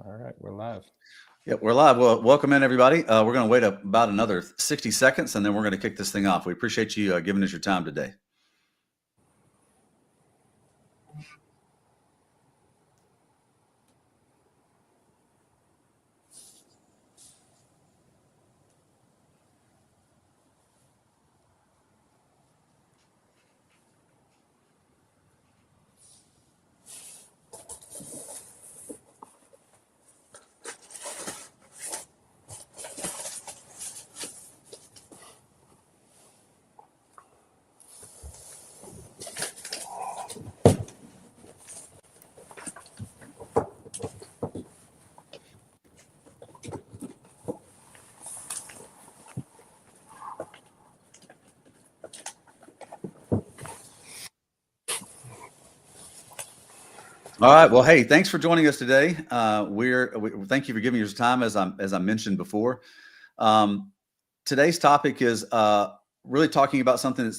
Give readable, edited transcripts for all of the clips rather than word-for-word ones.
All right, we're live. Yeah, we're live. Well, welcome in, everybody. We're going to wait about another 60 seconds, and then we're going to kick this thing off. We appreciate you giving us your time today. All right. Well, hey, thanks for joining us today. Thank you for giving us time, as I mentioned before. Today's topic is really talking about something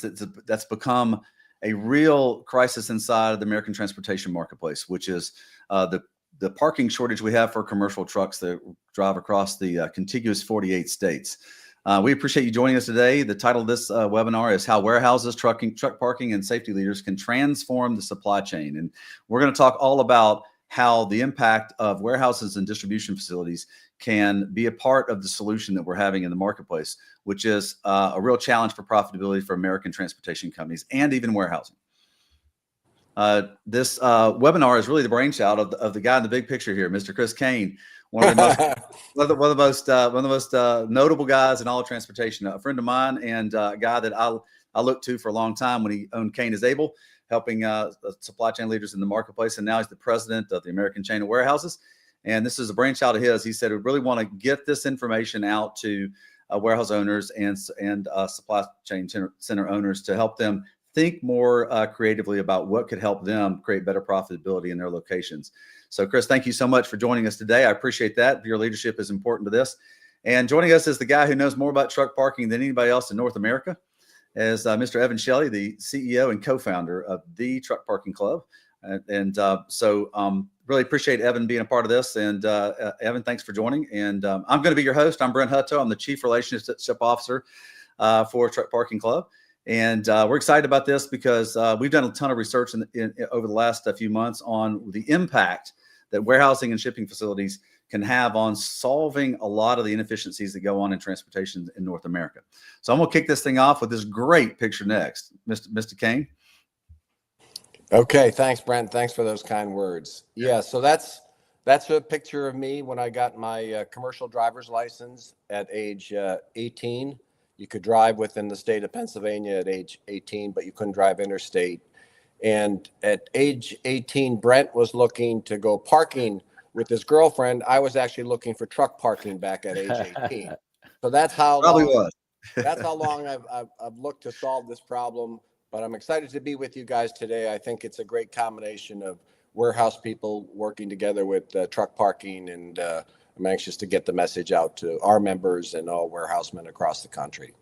that's become a real crisis inside of the American transportation marketplace, which is the parking shortage we have for commercial trucks that drive across the contiguous 48 states. We appreciate you joining us today. The title of this webinar is How Warehouses, Truck Parking, and Safety Leaders Can Transform the Supply Chain. And we're going to talk all about how the impact of warehouses and distribution facilities can be a part of the solution that we're having in the marketplace, which is a real challenge for profitability for American transportation companies and even warehousing. This webinar is really the brainchild of the guy in the big picture here, Mr. Chris Kane, one of the most notable guys in all of transportation. A friend of mine and a guy that I looked to for a long time when he owned Kane is Able, helping supply chain leaders in the marketplace, and now he's the president of the American Chain of Warehouses. And this is a brainchild of his. He said we really want to get this information out to warehouse owners and supply chain center owners to help them think more creatively about what could help them create better profitability in their locations. So, Chris, thank you so much for joining us today. I appreciate that. Your leadership is important to this. And joining us is the guy who knows more about truck parking than anybody else in North America, is Mr. Evan Shelley, the CEO and co-founder of the Truck Parking Club. So really appreciate Evan being a part of this. And Evan, thanks for joining. And I'm going to be your host. I'm Brent Hutto. I'm the Chief Relationship Officer for Truck Parking Club. And we're excited about this because we've done a ton of research over the last few months on the impact that warehousing and shipping facilities can have on solving a lot of the inefficiencies that go on in transportation in North America. So I'm going to kick this thing off with this great picture next. Mr. Kane. Okay, thanks, Brent. Thanks for those kind words. Yeah, so that's a picture of me when I got my commercial driver's license at age 18. You could drive within the state of Pennsylvania at age 18, but you couldn't drive interstate. And at age 18, Brent was looking to go parking with his girlfriend. I was actually looking for truck parking back at age 18. So that's how long, that's how long I've looked to solve this problem. But I'm excited to be with you guys today. I think it's a great combination of warehouse people working together with truck parking, and I'm anxious to get the message out to our members and all warehousemen across the country.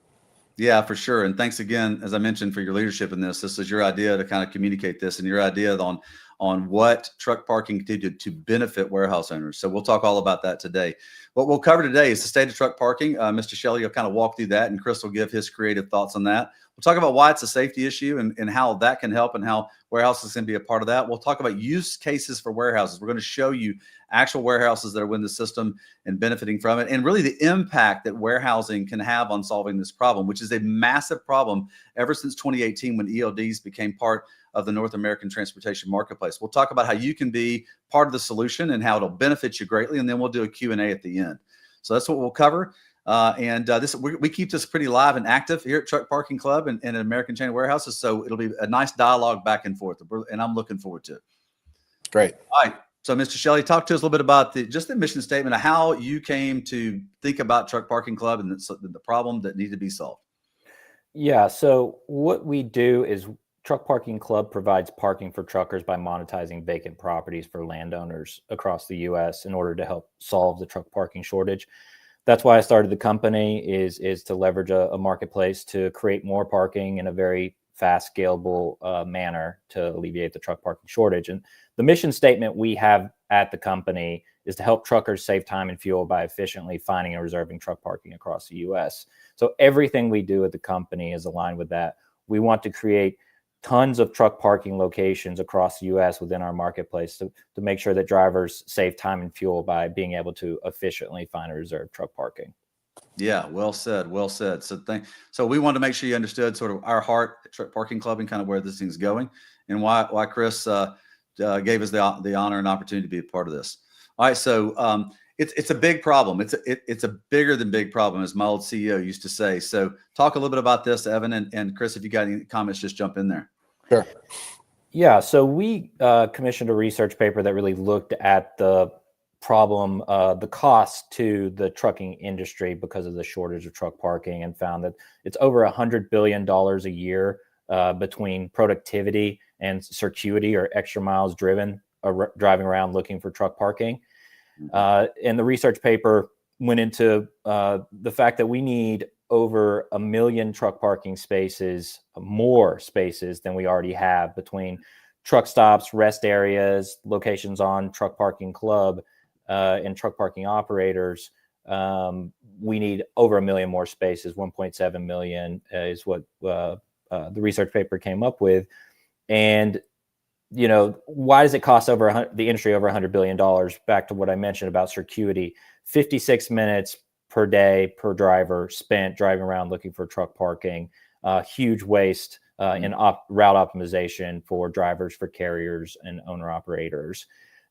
Yeah, for sure. And thanks again, as I mentioned, for your leadership in this. This is your idea to kind of communicate this, and your idea on what truck parking can do to benefit warehouse owners. So we'll talk all about that today. What we'll cover today is the state of truck parking. Mr. Shelley will kind of walk through that, and Chris will give his creative thoughts on that. We'll talk about why it's a safety issue and how that can help and how warehouses can be a part of that. We'll talk about use cases for warehouses. We're going to show you actual warehouses that are in the system and benefiting from it, and really the impact that warehousing can have on solving this problem, which is a massive problem ever since 2018 when ELDs became part of the North American transportation marketplace. We'll talk about how you can be part of the solution and how it'll benefit you greatly, and then we'll do a Q&A at the end. So that's what we'll cover. We keep this pretty live and active here at Truck Parking Club and American Chain of Warehouses. So it'll be a nice dialogue back and forth, and I'm looking forward to it. Great. All right. So, Mr. Shelley, talk to us a little bit about just the mission statement of how you came to think about Truck Parking Club and the problem that needed to be solved. Yeah. So what we do is Truck Parking Club provides parking for truckers by monetizing vacant properties for landowners across the U.S. in order to help solve the truck parking shortage. That's why I started the company is to leverage a marketplace to create more parking in a very fast, scalable manner to alleviate the truck parking shortage. And the mission statement we have at the company is to help truckers save time and fuel by efficiently finding and reserving truck parking across the U.S. So everything we do at the company is aligned with that. We want to create tons of truck parking locations across the U.S. within our marketplace to make sure that drivers save time and fuel by being able to efficiently find and reserve truck parking. Yeah, well said, well said. So we wanted to make sure you understood sort of our heart at Truck Parking Club and kind of where this thing's going, and why Chris gave us the honor and opportunity to be a part of this. All right, so it's a big problem. It's a bigger than big problem, as my old CEO used to say. So talk a little bit about this, Evan, and Chris. If you got any comments, just jump in there. Sure. Yeah, so we commissioned a research paper that really looked at the problem, the cost to the trucking industry because of the shortage of truck parking, and found that it's over $100 billion a year between productivity and circuity, or extra miles driven, driving around looking for truck parking. And the research paper went into the fact that we need over 1 million truck parking spaces, more spaces than we already have, between truck stops, rest areas, locations on Truck Parking Club, and truck parking operators. We need over 1 million more spaces. 1.7 million is what the research paper came up with. And why does it cost the industry over $100 billion? Back to what I mentioned about circuity: 56 minutes per day per driver spent driving around looking for truck parking. Huge waste in route optimization for drivers, for carriers, and owner operators.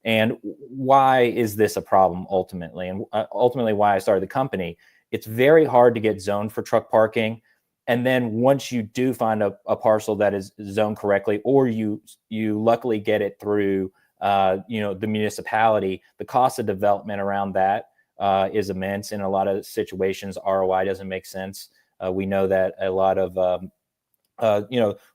And why is this a problem ultimately? And ultimately why I started the company. It's very hard to get zoned for truck parking. And then once you do find a parcel that is zoned correctly, or you luckily get it through the municipality, the cost of development around that is immense. In a lot of situations, ROI doesn't make sense. We know that a lot of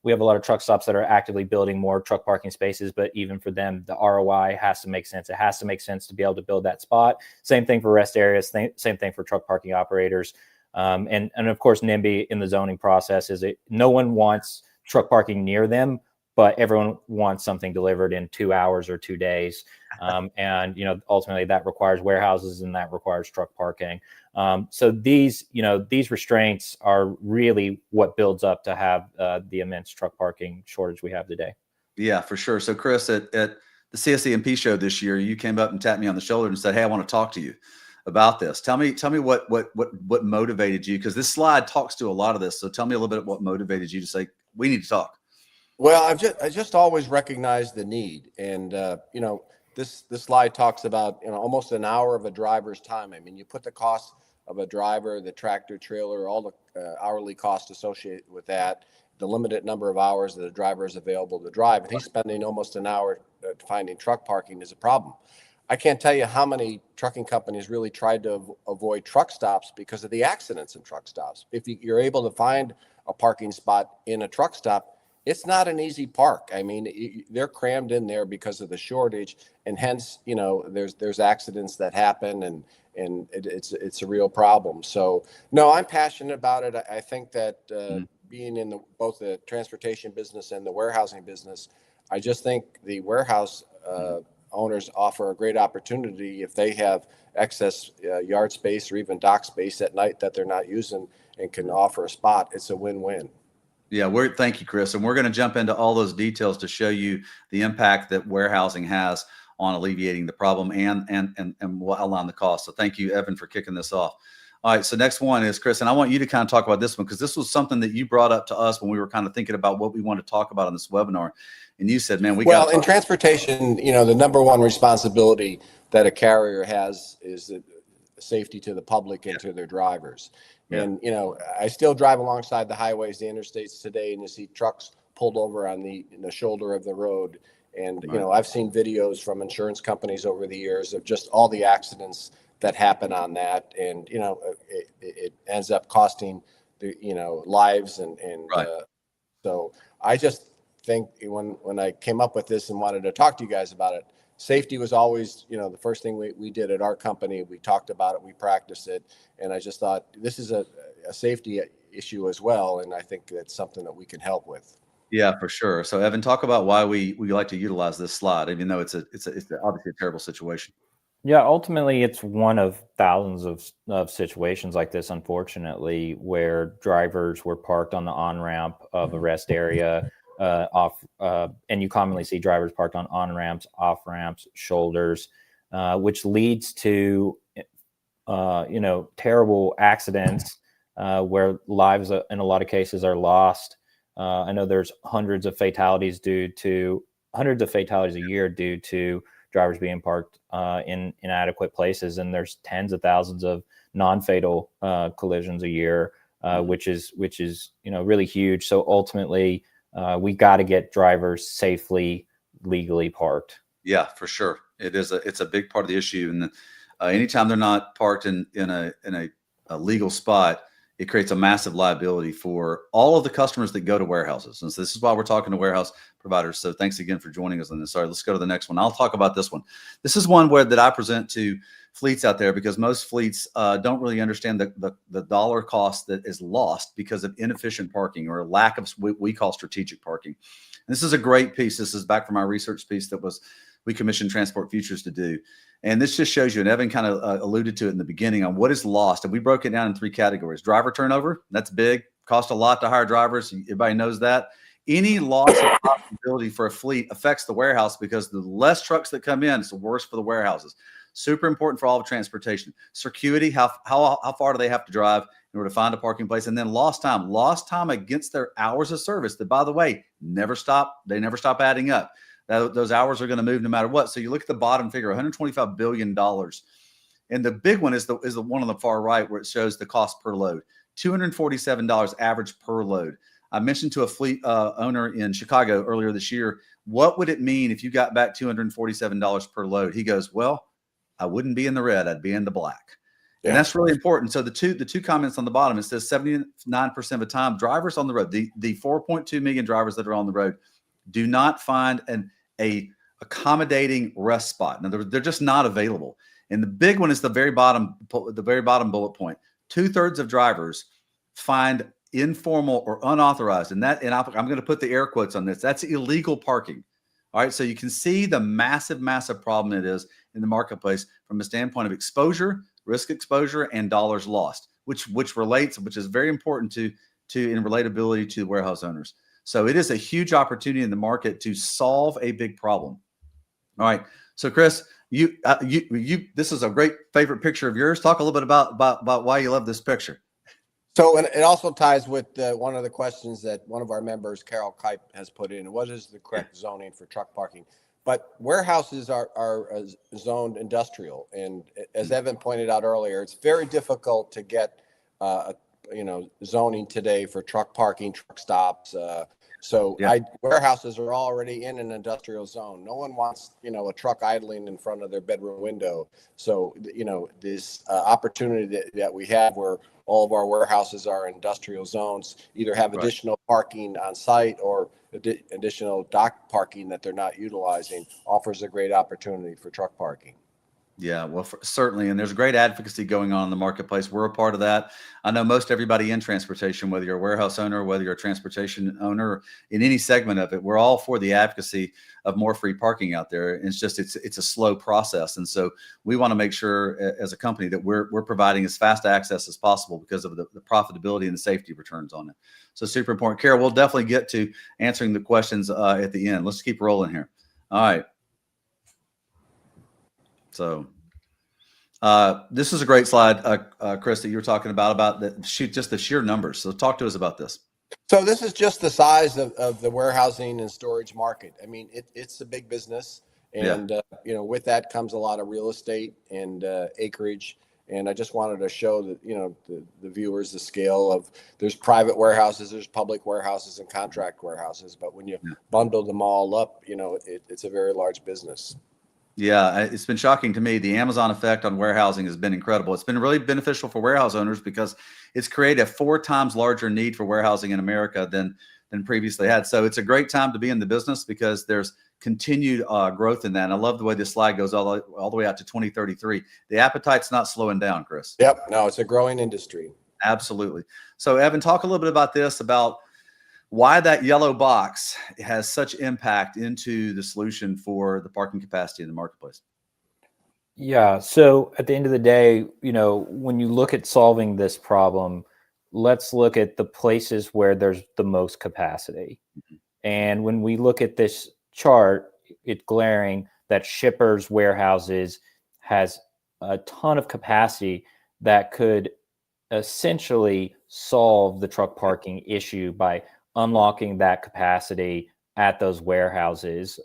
we have a lot of truck stops that are actively building more truck parking spaces, but even for them, the ROI has to make sense. It has to make sense to be able to build that spot. Same thing for rest areas. Same thing for truck parking operators. And of course, NIMBY in the zoning process no one wants truck parking near them, but everyone wants something delivered in 2 hours or 2 days. And ultimately that requires warehouses, and that requires truck parking. So these restraints are really what builds up to have the immense truck parking shortage we have today. Yeah, for sure. So Chris, at the CSEMP show this year, you came up and tapped me on the shoulder and said, "Hey, I want to talk to you about this." Tell me what motivated you, because this slide talks to a lot of this. So tell me a little bit what motivated you to say, we need to talk. Well, I just always recognized the need, and this slide talks about almost an hour of a driver's time. I mean, you put the cost of a driver, the tractor trailer, all the hourly costs associated with that, the limited number of hours that a driver is available to drive, and he's spending almost an hour finding truck parking is a problem. I can't tell you how many trucking companies really tried to avoid truck stops because of the accidents in truck stops. If you're able to find a parking spot in a truck stop, it's not an easy park. I mean, they're crammed in there because of the shortage, and hence, there's accidents that happen, and it's a real problem. So, no, I'm passionate about it. I think that being in both the transportation business and the warehousing business, I just think the warehouse owners offer a great opportunity if they have excess yard space or even dock space at night that they're not using and can offer a spot. It's a win-win. Yeah, thank you, Chris. And we're going to jump into all those details to show you the impact that warehousing has on alleviating the problem and we'll outline the cost. So thank you, Evan, for kicking this off. All right, so next one is Chris, and I want you to kind of talk about this one, because this was something that you brought up to us when we were kind of thinking about what we want to talk about on this webinar. And you said, man, well, in transportation, the number one responsibility that a carrier has is the safety to the public and to their drivers. Yeah. And, I still drive alongside the highways, the interstates today, and you see trucks pulled over on the shoulder of the road. And, I've seen videos from insurance companies over the years of just all the accidents that happen on that. And, it ends up costing the, lives. And right. So I just think when I came up with this and wanted to talk to you guys about it, safety was always, the first thing we did at our company. We talked about it, we practiced it, and I just thought this is a safety issue as well, and I think that's something that we can help with. Yeah, for sure. So, Evan, talk about why we like to utilize this slide, even though it's obviously a terrible situation. Yeah, ultimately, it's one of thousands of situations like this, unfortunately, where drivers were parked on the on ramp of a rest area, and you commonly see drivers parked on ramps, off ramps, shoulders, which leads to terrible accidents where lives in a lot of cases are lost. I know there's hundreds of fatalities a year due to drivers being parked in inadequate places, and there's tens of thousands of non-fatal collisions a year, which is really huge. So ultimately, we got to get drivers safely, legally parked. Yeah, for sure. It's a big part of the issue. And anytime they're not parked in a legal spot, it creates a massive liability for all of the customers that go to warehouses. And so this is why we're talking to warehouse providers. So thanks again for joining us on this. Sorry, let's go to the next one. I'll talk about this one. This is one that I present to fleets out there, because most fleets don't really understand the dollar cost that is lost because of inefficient parking or lack of what we call strategic parking. And this is a great piece. This is back from our research piece we commissioned Transport Futures to do. And this just shows you, and Evan kind of alluded to it in the beginning, on what is lost. And we broke it down in 3 categories. Driver turnover, that's big. Cost a lot to hire drivers. Everybody knows that. Any loss of profitability for a fleet affects the warehouse, because the less trucks that come in, it's the worse for the warehouses. Super important for all of transportation. Circuity, how far do they have to drive in order to find a parking place? And then lost time against their hours of service that, by the way, never stop. They never stop adding up. Those hours are going to move no matter what. So you look at the bottom figure, $125 billion. And the big one is the one on the far right, where it shows the cost per load, $247 average per load. I mentioned to a fleet owner in Chicago earlier this year, what would it mean if you got back $247 per load? He goes, well, I wouldn't be in the red, I'd be in the black. Yeah. And that's really important. So the two comments on the bottom, it says 79% of the time drivers on the road, the 4.2 million drivers that are on the road, do not find a accommodating rest spot. Now, they're just not available. And the big one is the very bottom bullet point. 2/3 of drivers find informal or unauthorized, and I'm going to put the air quotes on this. That's illegal parking. All right, so you can see the massive problem it is in the marketplace from a standpoint of exposure, risk exposure, and dollars lost, which is very important to in relatability to warehouse owners. So it is a huge opportunity in the market to solve a big problem. All right. So Chris, this is a great favorite picture of yours. Talk a little bit about why you love this picture. So, and it also ties with one of the questions that one of our members, Carol Kipe, has put in. What is the correct zoning for truck parking? But warehouses are zoned industrial. And as Evan pointed out earlier, it's very difficult to get zoning today for truck parking, truck stops. Warehouses are already in an industrial zone. No one wants, a truck idling in front of their bedroom window. So, this opportunity that we have where all of our warehouses are industrial zones, either have additional parking on site or additional dock parking that they're not utilizing, offers a great opportunity for truck parking. Yeah, well, certainly. And there's great advocacy going on in the marketplace. We're a part of that. I know most everybody in transportation, whether you're a warehouse owner, whether you're a transportation owner in any segment of it, we're all for the advocacy of more free parking out there. It's just, it's a slow process. And so we want to make sure as a company that we're providing as fast access as possible because of the profitability and the safety returns on it. So super important. Carol, we'll definitely get to answering the questions at the end. Let's keep rolling here. All right. So this is a great slide, Chris, that you were talking about just the sheer numbers. So talk to us about this. So this is just the size of the warehousing and storage market. I mean, it's a big business. And, with that comes a lot of real estate and acreage. And I just wanted to show that, the viewers, the scale of, there's private warehouses, there's public warehouses and contract warehouses. But when you bundle them all up, it's a very large business. Yeah, it's been shocking to me. The Amazon effect on warehousing has been incredible. It's been really beneficial for warehouse owners because it's created a 4 times larger need for warehousing in America than previously had. So it's a great time to be in the business because there's continued growth in that. And I love the way this slide goes all the way out to 2033. The appetite's not slowing down, Chris. Yep. No, it's a growing industry. Absolutely. So Evan, talk a little bit about why that yellow box has such impact into the solution for the parking capacity in the marketplace. Yeah. So at the end of the day, when you look at solving this problem, let's look at the places where there's the most capacity. And when we look at this chart, it's glaring that shippers, warehouses has a ton of capacity that could essentially solve the truck parking issue by unlocking that capacity at those warehouses.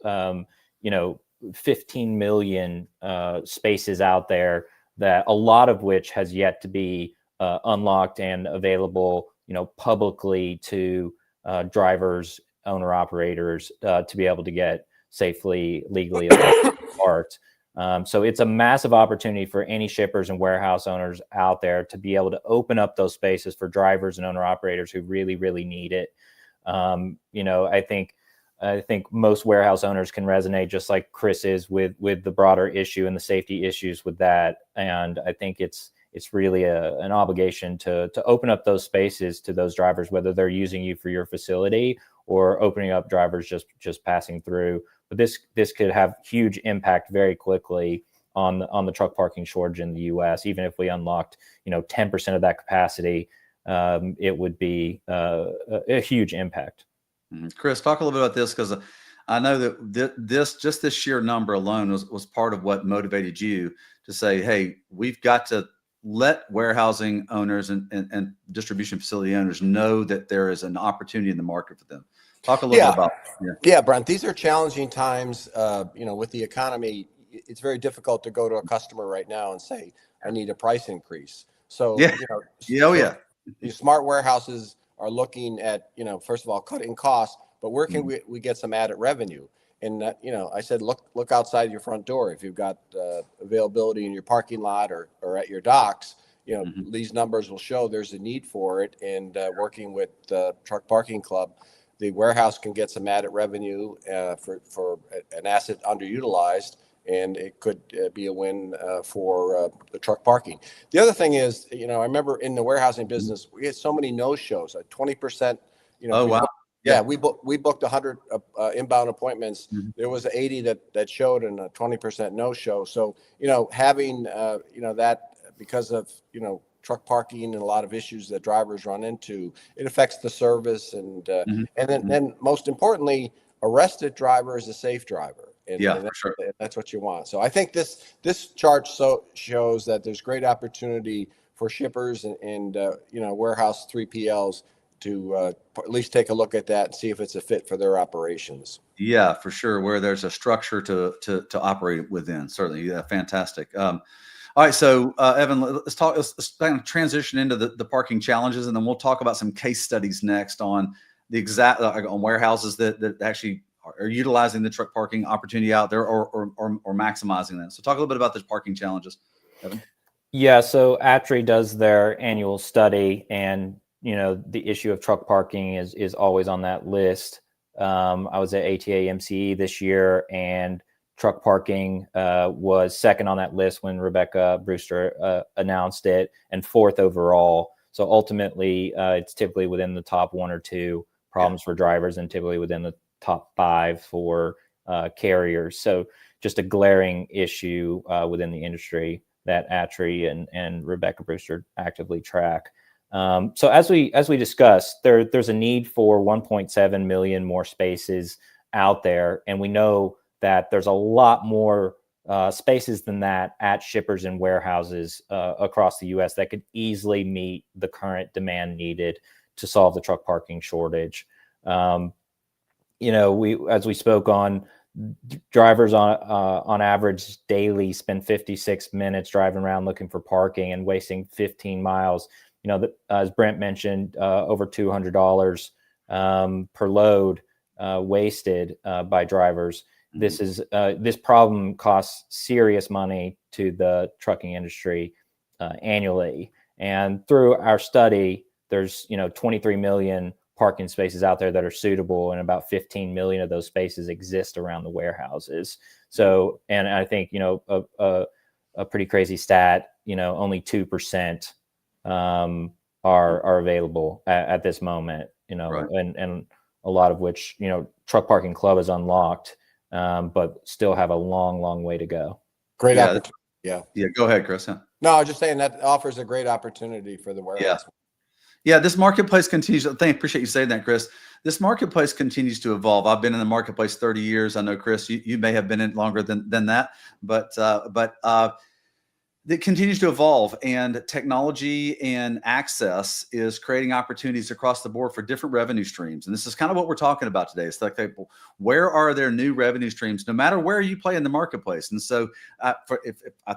15 million spaces out there, that a lot of which has yet to be unlocked and available, publicly to drivers, owner operators, to be able to get safely, legally parked. So it's a massive opportunity for any shippers and warehouse owners out there to be able to open up those spaces for drivers and owner operators who really, really need it. I think most warehouse owners can resonate, just like Chris is, with the broader issue and the safety issues with that. And I think it's really an obligation to open up those spaces to those drivers, whether they're using you for your facility or opening up drivers just passing through. But this could have huge impact very quickly on the truck parking shortage in the U.S. Even if we unlocked 10% of that capacity, it would be a huge impact. Chris, talk a little bit about this, because I know that this sheer number alone was part of what motivated you to say, hey, we've got to let warehousing owners and distribution facility owners know that there is an opportunity in the market for them. Talk a little bit about Yeah, Brent, these are challenging times. With the economy, it's very difficult to go to a customer right now and say, I need a price increase. So, these smart warehouses are looking at, first of all, cutting costs, but where can we get some added revenue? And I said, look outside your front door. If you've got availability in your parking lot or at your docks, these numbers will show there's a need for it. And working with the Truck Parking Club, the warehouse can get some added revenue for an asset underutilized, and it could be a win for the truck parking. The other thing is, I remember in the warehousing business, we had so many no-shows, 20%. Oh, wow. Yeah, we booked 100 inbound appointments. There was 80 that showed, and a 20% no-show. So, having that, because of truck parking and a lot of issues that drivers run into, it affects the service, and then most importantly, arrested driver is a safe driver. And for sure. That's what you want. So I think this chart shows that there's great opportunity for shippers and warehouse 3PLs to at least take a look at that and see if it's a fit for their operations. Yeah, for sure. Where there's a structure to operate within. Certainly. Yeah, fantastic. All right. So, Evan, let's kind of transition into the parking challenges, and then we'll talk about some case studies next on the exact on warehouses that actually are utilizing the truck parking opportunity out there or maximizing that. So talk a little bit about the parking challenges, Evan. Yeah. So ATRI does their annual study, and the issue of truck parking is always on that list. I was at ATA MCE this year, and truck parking was second on that list when Rebecca Brewster announced it, and fourth overall. So ultimately, it's typically within the top one or two problems for drivers, and typically within the top five for carriers. So just a glaring issue within the industry that ATRI and Rebecca Brewster actively track. So as we discussed, there's a need for 1.7 million more spaces out there, and we know that there's a lot more spaces than that at shippers and warehouses across the U.S. that could easily meet the current demand needed to solve the truck parking shortage. As we spoke on, drivers on average daily spend 56 minutes driving around looking for parking and wasting 15 miles. As Brent mentioned, over $200 per load wasted by drivers. This problem costs serious money to the trucking industry annually. And through our study, there's 23 million parking spaces out there that are suitable, and about 15 million of those spaces exist around the warehouses. So, and I think a pretty crazy stat, only 2% are available at this moment, Right. and a lot of which, Truck Parking Club is unlocked, but still have a long way to go. Great opportunity. Yeah. Yeah. Go ahead, Chris. Yeah. No, I was just saying that offers a great opportunity for the warehouse. Yeah, this marketplace continues. Appreciate you saying that, Chris. This marketplace continues to evolve. I've been in the marketplace 30 years. I know, Chris, you may have been in longer than that, but it continues to evolve, and technology and access is creating opportunities across the board for different revenue streams. And this is kind of what we're talking about today. It's like, where are there new revenue streams, no matter where you play in the marketplace? And so I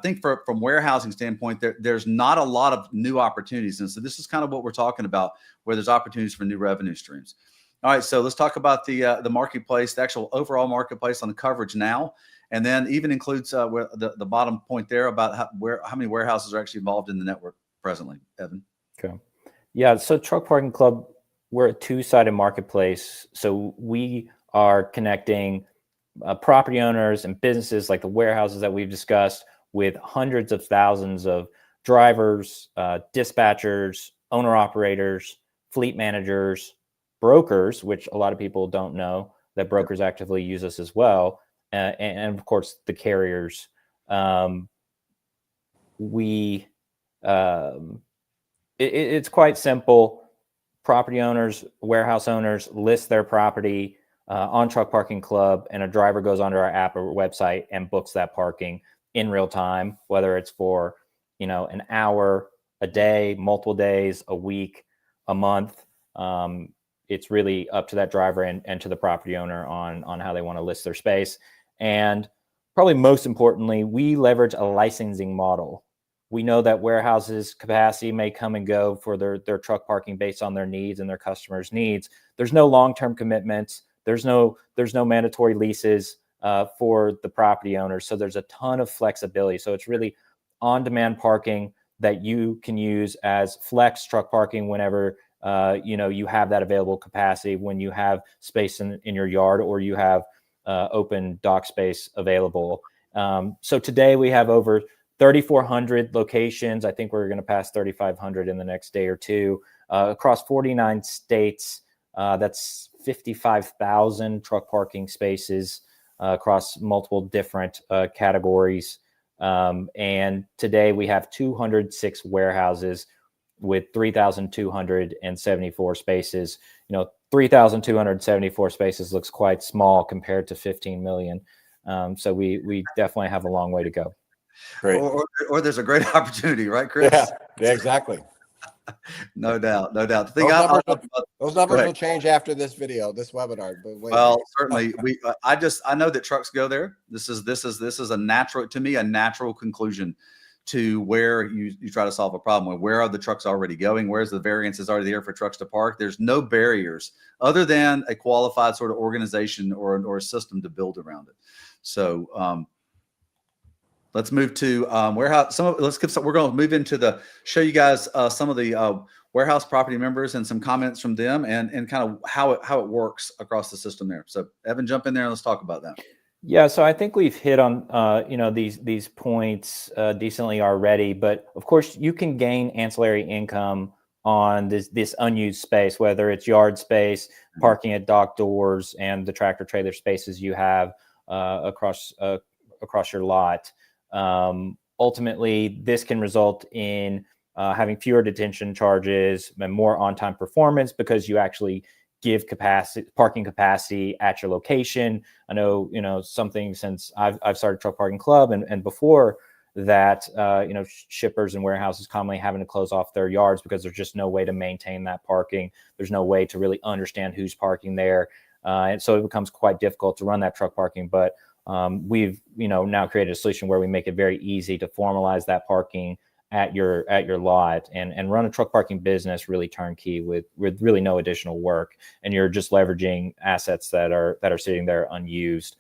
think from warehousing standpoint, there's not a lot of new opportunities. And so this is kind of what we're talking about, where there's opportunities for new revenue streams. All right, so let's talk about the marketplace, the actual overall marketplace on the coverage now. And then even includes where the bottom point there about how many warehouses are actually involved in the network presently, Evan. Okay. Yeah. So Truck Parking Club, we're a two-sided marketplace. So we are connecting property owners and businesses like the warehouses that we've discussed with hundreds of thousands of drivers, dispatchers, owner-operators, fleet managers, brokers, which a lot of people don't know that brokers actively use us as well. And of course, the carriers. It's quite simple. Property owners, warehouse owners list their property on Truck Parking Club, and a driver goes onto our app or website and books that parking in real time, whether it's for an hour, a day, multiple days, a week, a month. It's really up to that driver and to the property owner on how they want to list their space. And probably most importantly, we leverage a licensing model. We know that warehouses capacity may come and go for their truck parking based on their needs and their customers' needs. There's no long-term commitments. There's no mandatory leases for the property owners. So there's a ton of flexibility. So it's really on-demand parking that you can use as flex truck parking whenever you have that available capacity, when you have space in your yard or you have open dock space available. So today we have over 3,400 locations. I think we're going to pass 3,500 in the next day or two across 49 states. That's 55,000 truck parking spaces across multiple different categories. And today we have 206 warehouses with 3,274 spaces. 3,274 spaces looks quite small compared to 15 million. So we definitely have a long way to go. Great. Or there's a great opportunity, right, Chris? Yeah, exactly. No doubt. The thing those numbers will change after this video, this webinar. But well, certainly I know that trucks go there. This is a natural conclusion to where you try to solve a problem. Where are the trucks already going? Where's the variances already there for trucks to park? There's no barriers other than a qualified sort of organization or a system to build around it. So let's move to warehouse. We're going to move into show you guys some of the warehouse property members and some comments from them and kind of how it works across the system there. So Evan, jump in there and let's talk about that. Yeah, so I think we've hit on these points decently already, but of course you can gain ancillary income on this unused space, whether it's yard space, parking at dock doors, and the tractor trailer spaces you have across your lot. Ultimately, this can result in having fewer detention charges and more on-time performance because you actually give parking capacity at your location. I know, something since I've started Truck Parking Club and before that, shippers and warehouses commonly having to close off their yards because there's just no way to maintain that parking. There's no way to really understand who's parking there. And so it becomes quite difficult to run that truck parking. But we've, now created a solution where we make it very easy to formalize that parking at your lot and run a truck parking business really turnkey with really no additional work, and you're just leveraging assets that are sitting there unused.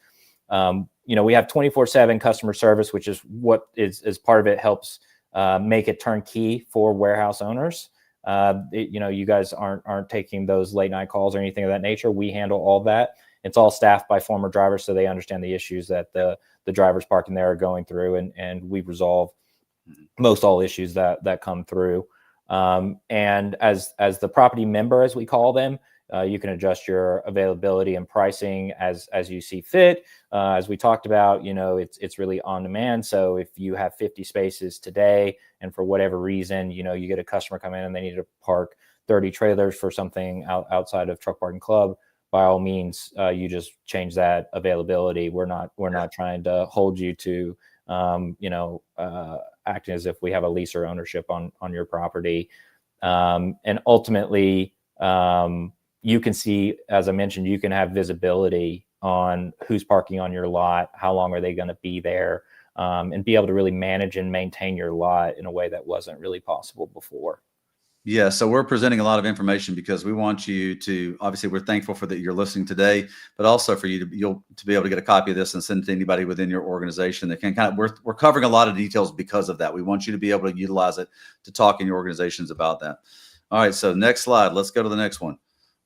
We have 24/7 customer service, which is what is part of it, helps make it turnkey for warehouse owners. You guys aren't taking those late night calls or anything of that nature. We handle all that. It's all staffed by former drivers, so they understand the issues that the drivers parking there are going through, and we resolve most all issues that come through. And as the property member, as we call them, You can adjust your availability and pricing as you see fit. As we talked about, it's really on demand. So if you have 50 spaces today, and for whatever reason, you get a customer come in and they need to park 30 trailers for something outside of Truck Parking Club, by all means, you just change that availability. We're not trying to hold you to, acting as if we have a lease or ownership on your property. And ultimately, you can see, as I mentioned, you can have visibility on who's parking on your lot, how long are they going to be there, and be able to really manage and maintain your lot in a way that wasn't really possible before. Yeah, so we're presenting a lot of information because we want you to, obviously we're thankful for that you're listening today, but also for you to be able to get a copy of this and send it to anybody within your organization that can we're covering a lot of details because of that. We want you to be able to utilize it to talk in your organizations about that. All right, so next slide. Let's go to the next one.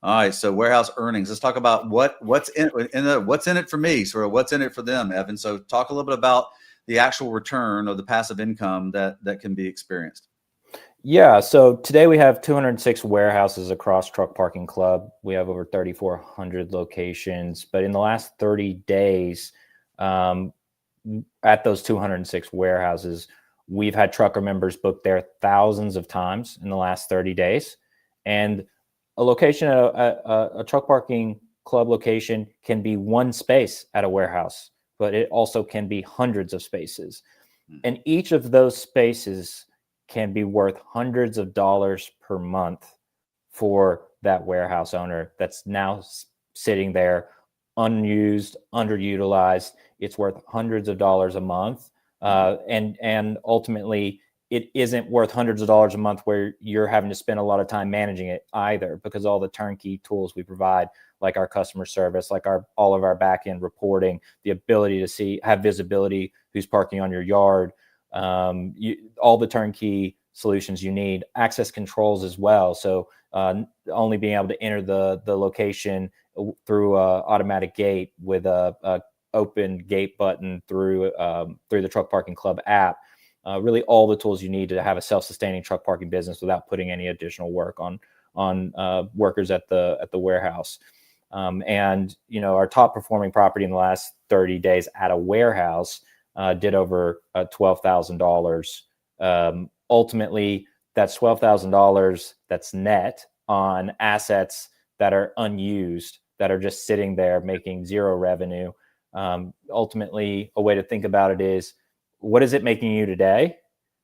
All right, so warehouse earnings. Let's talk about what's in it for me, sort of what's in it for them, Evan. So talk a little bit about the actual return of the passive income that can be experienced. Yeah, so today we have 206 warehouses across Truck Parking Club. We have over 3,400 locations, but in the last 30 days, at those 206 warehouses, we've had trucker members book there thousands of times in the last 30 days. And a location at a Truck Parking Club location can be one space at a warehouse, but it also can be hundreds of spaces. And each of those spaces can be worth hundreds of dollars per month for that warehouse owner that's now sitting there unused, underutilized. It's worth hundreds of dollars a month. And ultimately, it isn't worth hundreds of dollars a month where you're having to spend a lot of time managing it either, because all the turnkey tools we provide, like our customer service, like all of our back end reporting, the ability to have visibility who's parking on your yard, all the turnkey solutions you need, access controls as well. So only being able to enter the location through a automatic gate with a open gate button through the Truck Parking Club app. Really all the tools you need to have a self-sustaining truck parking business without putting any additional work on workers at the warehouse. And our top performing property in the last 30 days at a warehouse did over $12,000. Ultimately, that's $12,000 that's net on assets that are unused, that are just sitting there making zero revenue. Ultimately, a way to think about it is, what is it making you today,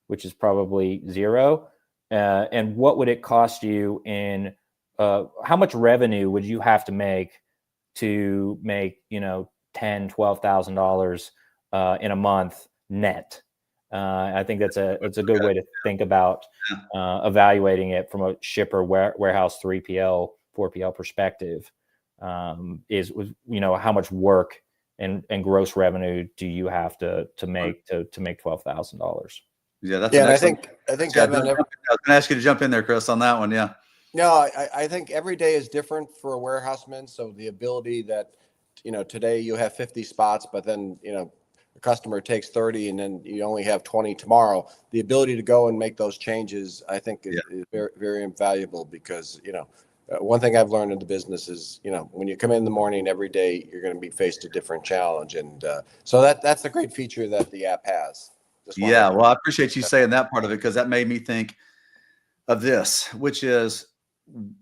which is probably zero, and what would it cost you in how much revenue would you have to make $10,000, $12,000 in a month net? I think that's a good way to think about evaluating it from a shipper warehouse 3PL 4PL perspective. Is how much work and gross revenue do you have to make $12,000? Yeah, that's I think Evan, I was going to ask you to jump in there, Chris, on that one. Yeah. No, I think every day is different for a warehouseman. So the ability that, today you have 50 spots, but then, the customer takes 30 and then you only have 20 tomorrow. The ability to go and make those changes, I think is very, very invaluable because, one thing I've learned in the business is, when you come in the morning, every day, you're going to be faced a different challenge. And so that's a great feature that the app has. Yeah. Well, I appreciate you saying that part of it, because that made me think of this, which is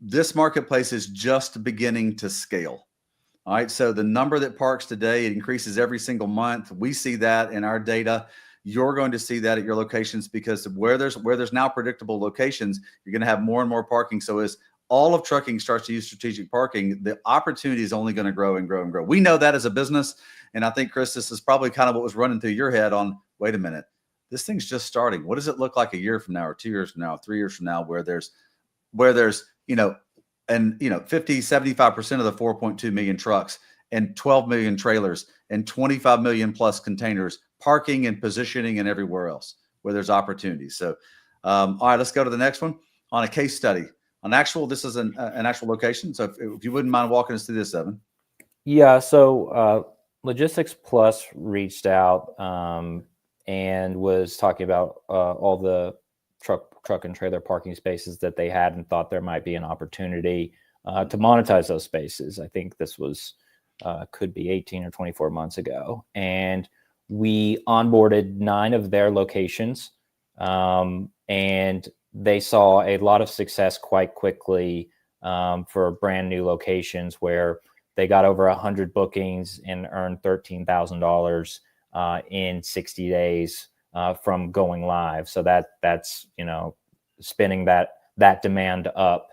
this marketplace is just beginning to scale. All right. So the number that parks today, it increases every single month. We see that in our data. You're going to see that at your locations, because where there's now predictable locations, you're going to have more and more parking. So as all of trucking starts to use strategic parking, the opportunity is only going to grow and grow and grow. We know that as a business. And I think, Chris, this is probably kind of what was running through your head on, wait a minute, this thing's just starting. What does it look like a year from now, or 2 years from now, 3 years from now, where there's 50, 75% of the 4.2 million trucks and 12 million trailers and 25 million plus containers parking and positioning and everywhere else where there's opportunities. So, all right, let's go to the next one on a case study. This is an actual location. So if you wouldn't mind walking us through this, Evan. Yeah. So Logistics Plus reached out and was talking about all the truck and trailer parking spaces that they had, and thought there might be an opportunity to monetize those spaces. I think this was could be 18 or 24 months ago, and we onboarded 9 of their locations, and they saw a lot of success quite quickly for brand new locations where they got over 100 bookings and earned $13,000 in 60 days from going live. So that's spinning that demand up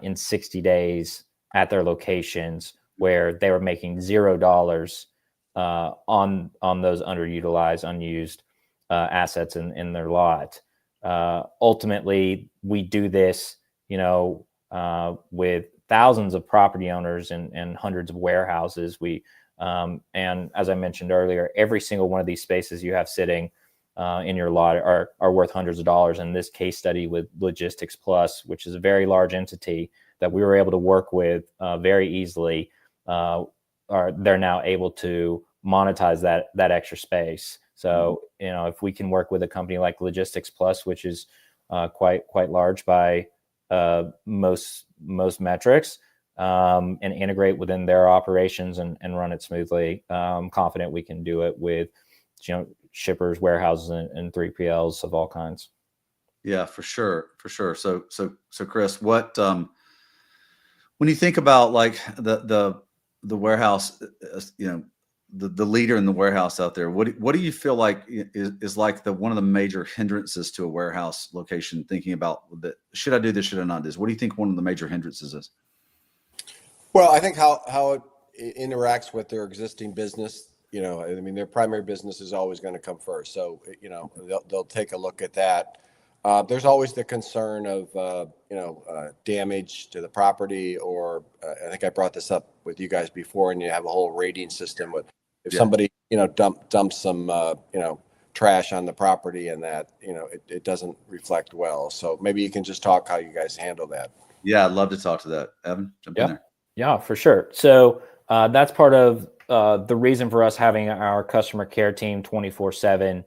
in 60 days at their locations where they were making $0 on those underutilized, unused assets in their lot. Ultimately, we do this, with thousands of property owners and hundreds of warehouses. And as I mentioned earlier, every single one of these spaces you have sitting in your lot are worth hundreds of dollars. And this case study with Logistics Plus, which is a very large entity that we were able to work with very easily, they're now able to monetize that extra space. So, if we can work with a company like Logistics Plus, which is quite large by most metrics, and integrate within their operations and run it smoothly, I'm confident we can do it with, shippers, warehouses, and 3PLs of all kinds. Yeah, for sure. So Chris, what when you think about like the warehouse, the leader in the warehouse out there, what do you feel like is like one of the major hindrances to a warehouse location? Thinking about should I do this, should I not do this? What do you think one of the major hindrances is? Well, I think how it interacts with their existing business. Their primary business is always going to come first. So, they'll take a look at that. There's always the concern of, damage to the property, or I think I brought this up with you guys before, and you have a whole rating system with if somebody, dumps some, trash on the property and that, it doesn't reflect well. So maybe you can just talk how you guys handle that. Yeah, I'd love to talk to that. Evan, jump in there. Yeah, for sure. So that's part of the reason for us having our customer care team 24/7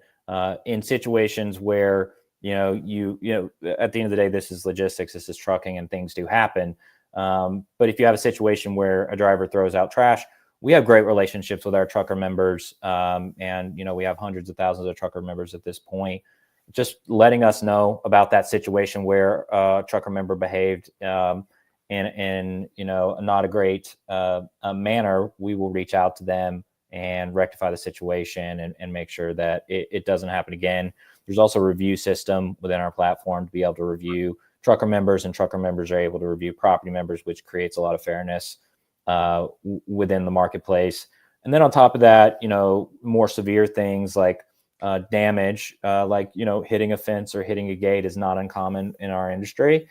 in situations where, at the end of the day, this is logistics, this is trucking, and things do happen. But if you have a situation where a driver throws out trash, we have great relationships with our trucker members. And, we have hundreds of thousands of trucker members at this point. Just letting us know about that situation where a trucker member behaved in not a great manner, we will reach out to them and rectify the situation and make sure that it doesn't happen again. There's also a review system within our platform to be able to review trucker members, and trucker members are able to review property members, which creates a lot of fairness within the marketplace. And then on top of that, more severe things like damage, like, hitting a fence or hitting a gate is not uncommon in our industry.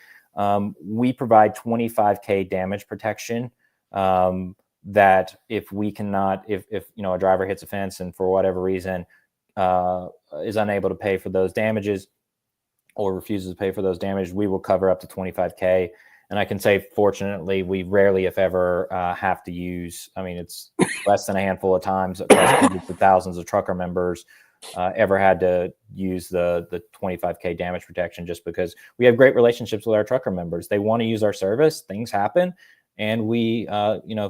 We provide $25,000 damage protection, that if we cannot, if a driver hits a fence and for whatever reason is unable to pay for those damages or refuses to pay for those damages, we will cover up to $25,000. And I can say, fortunately, we rarely, if ever, have to use, it's less than a handful of times across hundreds of thousands of trucker members ever had to use the $25,000 damage protection, just because we have great relationships with our trucker members. They want to use our service. Things happen, and we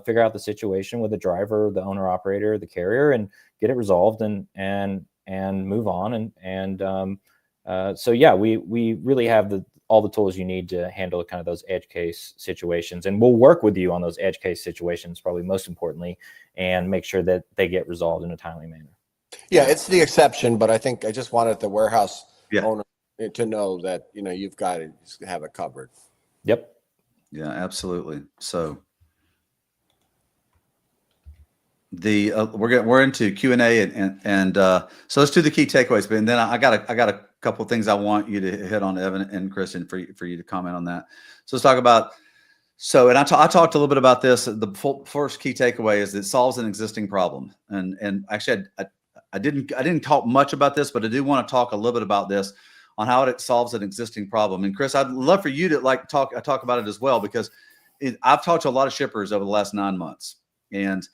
figure out the situation with the driver, the owner operator, the carrier, and get it resolved and move on. So yeah, we really have all the tools you need to handle kind of those edge case situations, and we'll work with you on those edge case situations, probably most importantly, and make sure that they get resolved in a timely manner. Yeah, it's the exception, but I think I just wanted the warehouse owner to know that, you've got to have it covered. Yep. Yeah, absolutely. So we're into Q&A and so let's do the key takeaways. But then I got a couple of things I want you to hit on, Evan and Chris, and for you to comment on that. So let's talk about. So, and I talked a little bit about this. The first key takeaway is that it solves an existing problem. And actually, I didn't talk much about this, but I do want to talk a little bit about this on how it solves an existing problem. And Chris, I'd love for you to talk about it as well, because I've talked to a lot of shippers over the last 9 months, and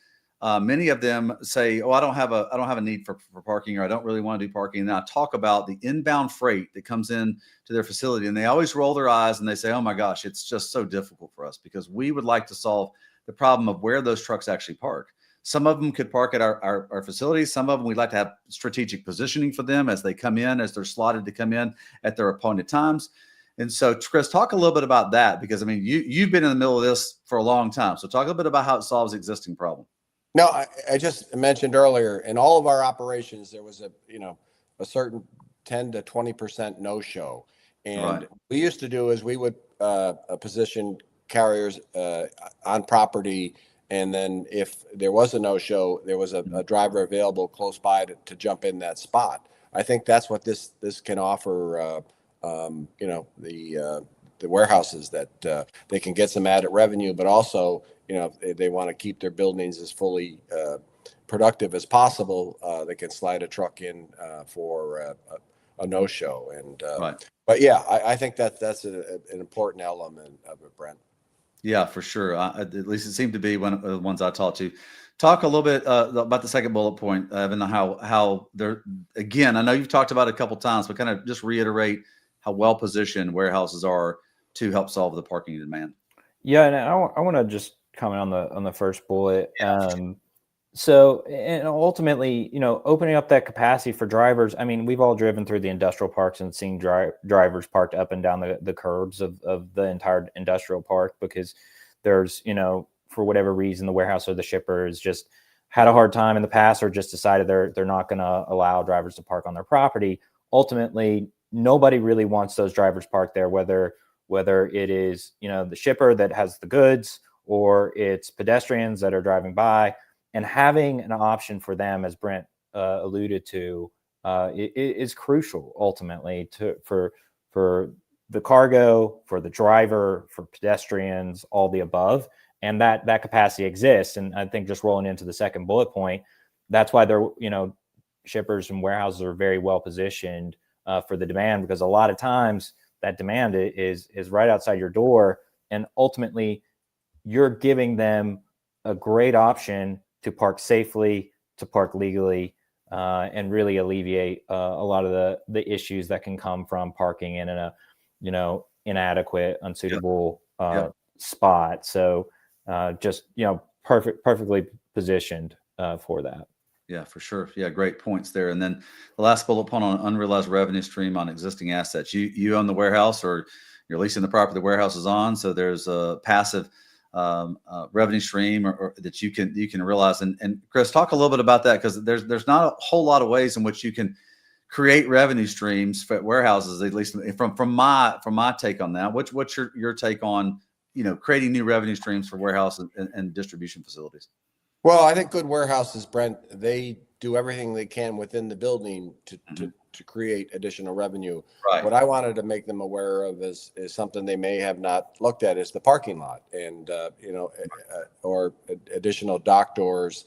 many of them say, "Oh, I don't have a need for parking, or I don't really want to do parking." And I talk about the inbound freight that comes in to their facility, and they always roll their eyes and they say, "Oh my gosh, it's just so difficult for us because we would like to solve the problem of where those trucks actually park." Some of them could park at our facilities. Some of them we'd like to have strategic positioning for them as they come in, as they're slotted to come in at their appointed times. And so, Chris, talk a little bit about that, because I mean, you've been in the middle of this for a long time. So talk a little bit about how it solves existing problem. No, I just mentioned earlier, in all of our operations, there was a certain 10 to 20% no show. And Right. what we used to do is we would position carriers on property. And then if there was a no show, there was a driver available close by to jump in that spot. I think that's what this can offer, the warehouses, that they can get some added revenue, but also, if they want to keep their buildings as fully productive as possible, they can slide a truck in for a no-show. And Right. but yeah, I think that's an important element of it, Brent. Yeah, for sure. At least it seemed to be one of the ones I talked to. Talk a little bit about the second bullet point, Evan, how they're, again, I know you've talked about it a couple times, but kind of just reiterate how well positioned warehouses are to help solve the parking demand. Yeah, and I want to just comment on the first bullet. So, and ultimately, opening up that capacity for drivers. I mean, we've all driven through the industrial parks and seen drivers parked up and down the curbs of the entire industrial park, because there's, for whatever reason, the warehouse or the shipper has just had a hard time in the past, or just decided they're not going to allow drivers to park on their property. Ultimately, nobody really wants those drivers parked there, whether it is, the shipper that has the goods, or it's pedestrians that are driving by. And having an option for them, as Brent alluded to, is crucial ultimately for the cargo, for the driver, for pedestrians, all the above. And that capacity exists. And I think, just rolling into the second bullet point, that's why they're, shippers and warehouses are very well positioned for the demand, because a lot of times that demand is right outside your door, and ultimately you're giving them a great option to park safely, to park legally, and really alleviate a lot of the issues that can come from parking in a inadequate, unsuitable spot. So just perfectly positioned for that. Yeah, for sure. Yeah, great points there. And then the last bullet point on unrealized revenue stream on existing assets. You own the warehouse, or you're leasing the property the warehouse is on. So there's a passive revenue stream or that you can realize. And Chris, talk a little bit about that, because there's not a whole lot of ways in which you can create revenue streams for warehouses, at least from my take on that. What's your take on creating new revenue streams for warehouses and distribution facilities? Well, I think good warehouses, Brent, they do everything they can within the building to create additional revenue. Right. What I wanted to make them aware of is something they may have not looked at, is the parking lot, and or additional dock doors.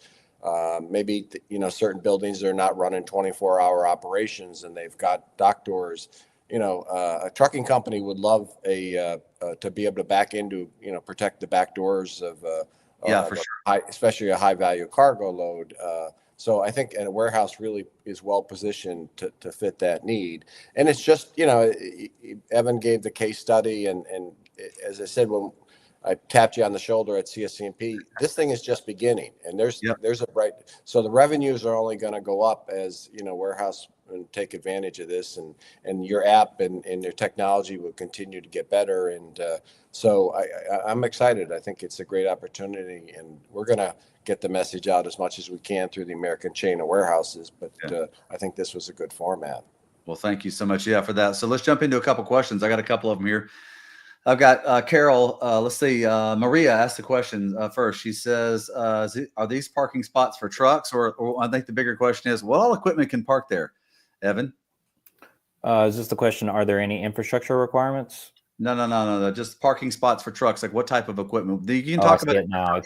Maybe certain buildings are not running 24-hour operations, and they've got dock doors. A trucking company would love to be able to back into, protect the back doors of for sure, especially a high value cargo load. So I think a warehouse really is well positioned to fit that need. And it's just, Evan gave the case study, and as I said, when I tapped you on the shoulder at CSCMP, this thing is just beginning, and there's a bright, so the revenues are only going to go up as, warehouse and take advantage of this, and your app and your technology will continue to get better. And so I'm excited. I think it's a great opportunity, and we're going to get the message out as much as we can through the American chain of warehouses. But I think this was a good format. Well, thank you so much. Yeah, for that. So let's jump into a couple questions. I got a couple of them here. I've got Carol. Let's see. Maria asked the question first. She says, are these parking spots for trucks? Or I think the bigger question is, what all equipment can park there? Evan? Is this the question? Are there any infrastructure requirements? No. Just parking spots for trucks. Like, what type of equipment? You can talk about it now.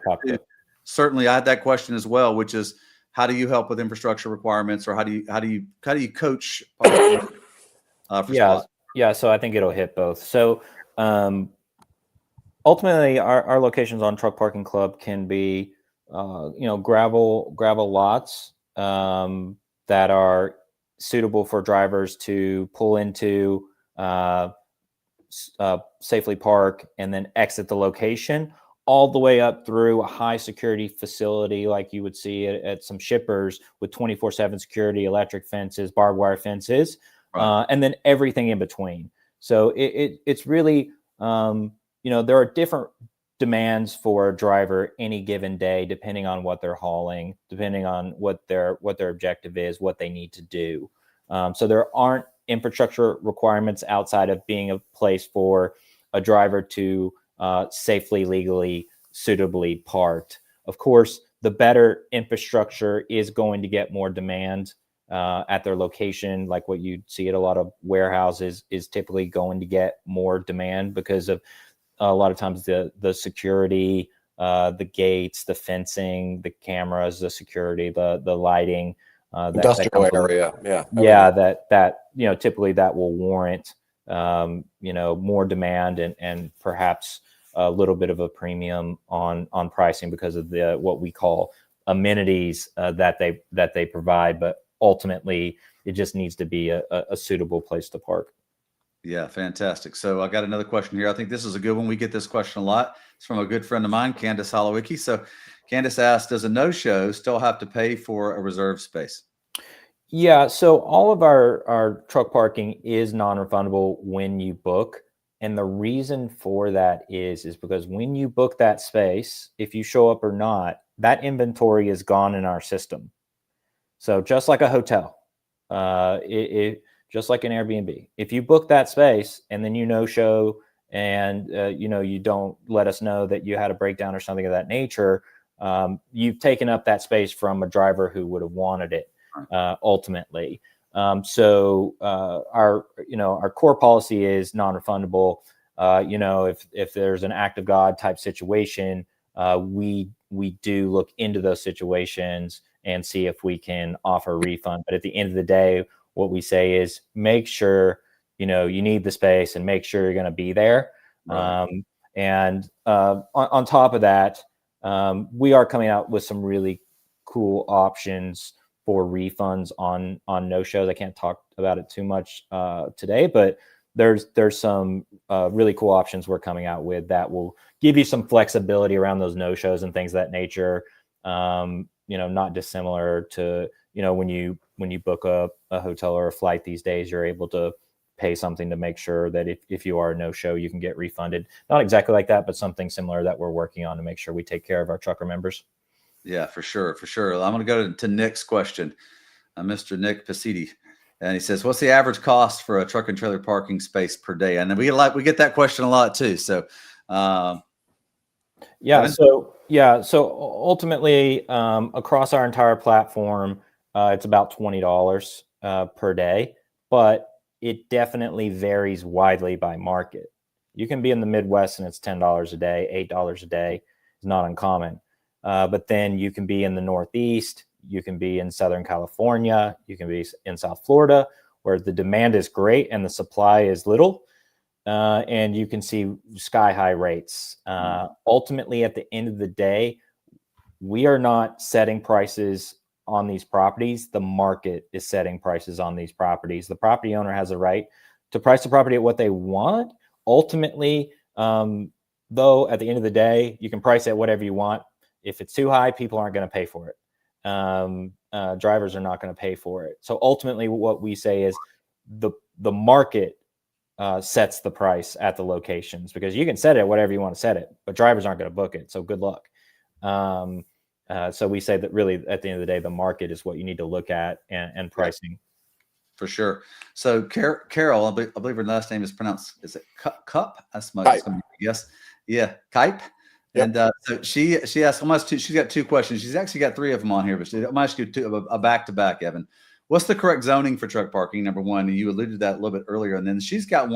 Certainly, I had that question as well, which is, how do you help with infrastructure requirements, or how do you coach? Yeah. So I think it'll hit both. So ultimately, our locations on Truck Parking Club can be gravel lots that are suitable for drivers to pull into, safely park, and then exit the location, all the way up through a high security facility like you would see at some shippers with 24/7 security, electric fences, barbed wire fences, Right. and then everything in between. So it's really, there are different demands for a driver any given day, depending on what they're hauling, depending on what their objective is, what they need to do. So there aren't infrastructure requirements outside of being a place for a driver to safely, legally, suitably parked. Of course, the better infrastructure is going to get more demand at their location. Like what you see at a lot of warehouses is typically going to get more demand because of a lot of times the security, the gates, the fencing, the cameras, the security, the lighting. Industrial area. Yeah. Yeah, that typically that will warrant more demand and perhaps a little bit of a premium on pricing because of the what we call amenities that they provide. But ultimately, it just needs to be a suitable place to park. Yeah, fantastic. So I got another question here. I think this is a good one. We get this question a lot. It's from a good friend of mine, Candace Holowicki. So Candace asked, does a no-show still have to pay for a reserved space? Yeah, so all of our truck parking is non-refundable when you book. And the reason for that is because when you book that space, if you show up or not, that inventory is gone in our system. So just like a hotel, just like an Airbnb, if you book that space and then you no show and you don't let us know that you had a breakdown or something of that nature, you've taken up that space from a driver who would have wanted it ultimately. So our core policy is non-refundable. If there's an act of God type situation, we do look into those situations and see if we can offer a refund. But at the end of the day, what we say is make sure you need the space and make sure you're going to be there. Right. And on top of that, we are coming out with some really cool options for refunds on no shows. I can't talk about it too much today, but there's some really cool options we're coming out with that will give you some flexibility around those no shows and things of that nature. Not dissimilar to when you book a hotel or a flight these days, you're able to pay something to make sure that if you are a no show, you can get refunded. Not exactly like that, but something similar that we're working on to make sure we take care of our trucker members. Yeah, for sure. For sure. I'm going to go to Nick's question, Mr. Nick Pasidi. And he says, what's the average cost for a truck and trailer parking space per day? And then we get that question a lot too. So, so ultimately, across our entire platform, it's about $20 per day, but it definitely varies widely by market. You can be in the Midwest and it's $10 a day, $8 a day is not uncommon. But then you can be in the Northeast, you can be in Southern California, you can be in South Florida, where the demand is great and the supply is little. And you can see sky high rates. Ultimately, at the end of the day, we are not setting prices on these properties. The market is setting prices on these properties. The property owner has a right to price the property at what they want. Ultimately, though, at the end of the day, you can price it at whatever you want. If it's too high, people aren't going to pay for it. Drivers are not going to pay for it. So ultimately, what we say is the market sets the price at the locations, because you can set it whatever you want to set it, but drivers aren't going to book it. So good luck. So we say that really at the end of the day, the market is what you need to look at and pricing. For sure. So Carol, I believe her last name is pronounced, is it Cup? That's my guess. Yeah. Kipe. Yep. And so she asked almost she's got two questions. She's actually got three of them on here, but I'm ask you a back-to-back, Evan. What's the correct zoning for truck parking? Number one, and you alluded to that a little bit earlier. And then she's got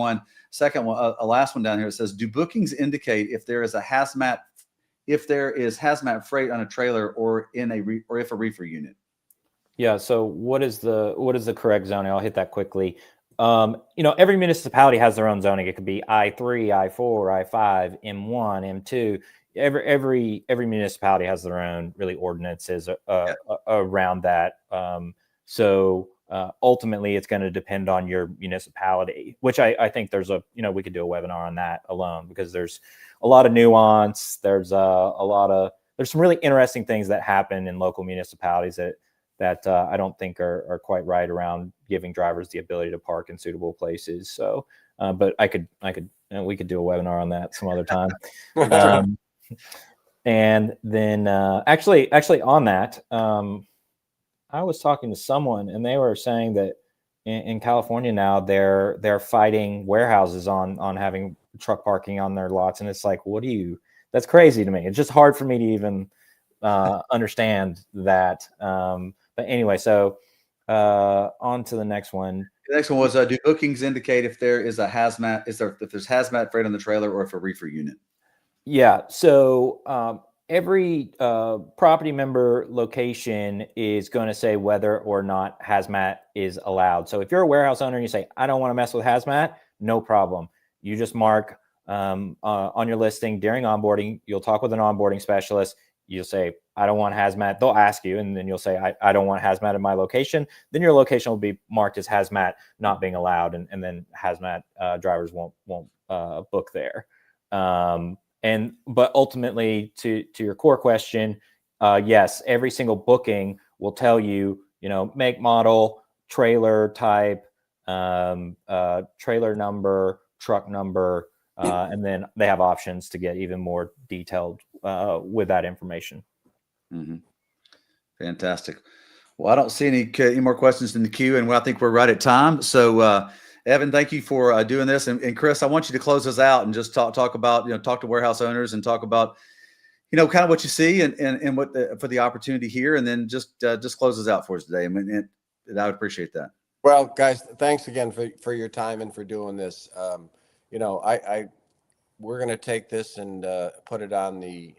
second one, a last one down here. It says, do bookings indicate if there is hazmat freight on a trailer or if a reefer unit? Yeah. So what is the correct zoning? I'll hit that quickly. Every municipality has their own zoning. It could be I-3, I-4, I-5, M1, M2. every municipality has their own really ordinances around that. So ultimately, it's going to depend on your municipality, which I think there's we could do a webinar on that alone, because there's a lot of nuance. There's there's some really interesting things that happen in local municipalities that I don't think are quite right around giving drivers the ability to park in suitable places. So, but we could do a webinar on that some other time. And then actually on that, I was talking to someone and they were saying that in California now they're fighting warehouses on having truck parking on their lots. And it's like, that's crazy to me. It's just hard for me to even understand that. But anyway, so on to the next one. The next one was, do bookings indicate if there is a hazmat, if there's hazmat freight on the trailer or if a reefer unit? Yeah. So every property member location is going to say whether or not hazmat is allowed. So if you're a warehouse owner and you say, I don't want to mess with hazmat, no problem. You just mark on your listing during onboarding. You'll talk with an onboarding specialist. You'll say, I don't want hazmat. They'll ask you, and then you'll say, I don't want hazmat in my location. Then your location will be marked as hazmat not being allowed, and then hazmat drivers won't book there. But ultimately, to your core question, yes, every single booking will tell you, make, model, trailer type, trailer number, truck number, and then they have options to get even more detailed with that information. Mm-hmm. Fantastic. Well, I don't see any more questions in the queue, and I think we're right at time. So, Evan, thank you for doing this, and Chris, I want you to close us out and just talk about talk to warehouse owners and talk about kind of what you see and what for the opportunity here, and then just close us out for us today. And I would appreciate that. Well, guys, thanks again for your time and for doing this. We're going to take this and put it on the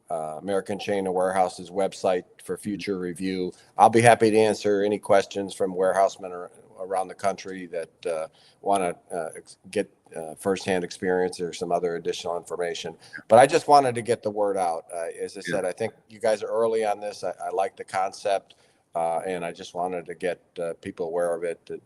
American Chain of Warehouses website for future review. I'll be happy to answer any questions from warehousemen around the country that want to get firsthand experience or some other additional information. But I just wanted to get the word out. As I said, I think you guys are early on this. I like the concept. And I just wanted to get people aware of it, to,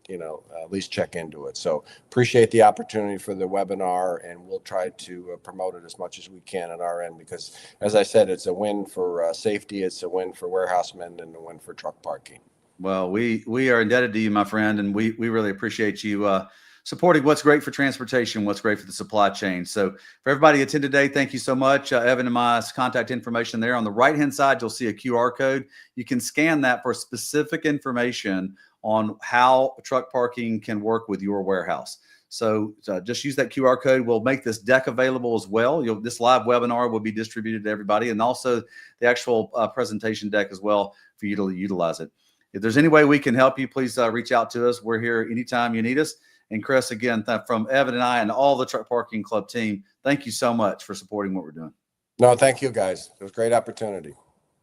at least check into it. So appreciate the opportunity for the webinar, and we'll try to promote it as much as we can on our end, because, as I said, it's a win for safety, it's a win for warehousemen, and a win for truck parking. Well, we are indebted to you, my friend, and we really appreciate you supporting what's great for transportation, what's great for the supply chain. So for everybody who attended today, thank you so much. Evan and my contact information there. On the right-hand side, you'll see a QR code. You can scan that for specific information on how truck parking can work with your warehouse. So just use that QR code. We'll make this deck available as well. This live webinar will be distributed to everybody, and also the actual presentation deck as well for you to utilize it. If there's any way we can help you, please reach out to us. We're here anytime you need us. And Chris, again, from Evan and I and all the Truck Parking Club team, thank you so much for supporting what we're doing. No, thank you, guys. It was a great opportunity.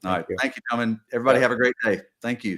All right. Thank you, gentlemen. Everybody have a great day. Thank you.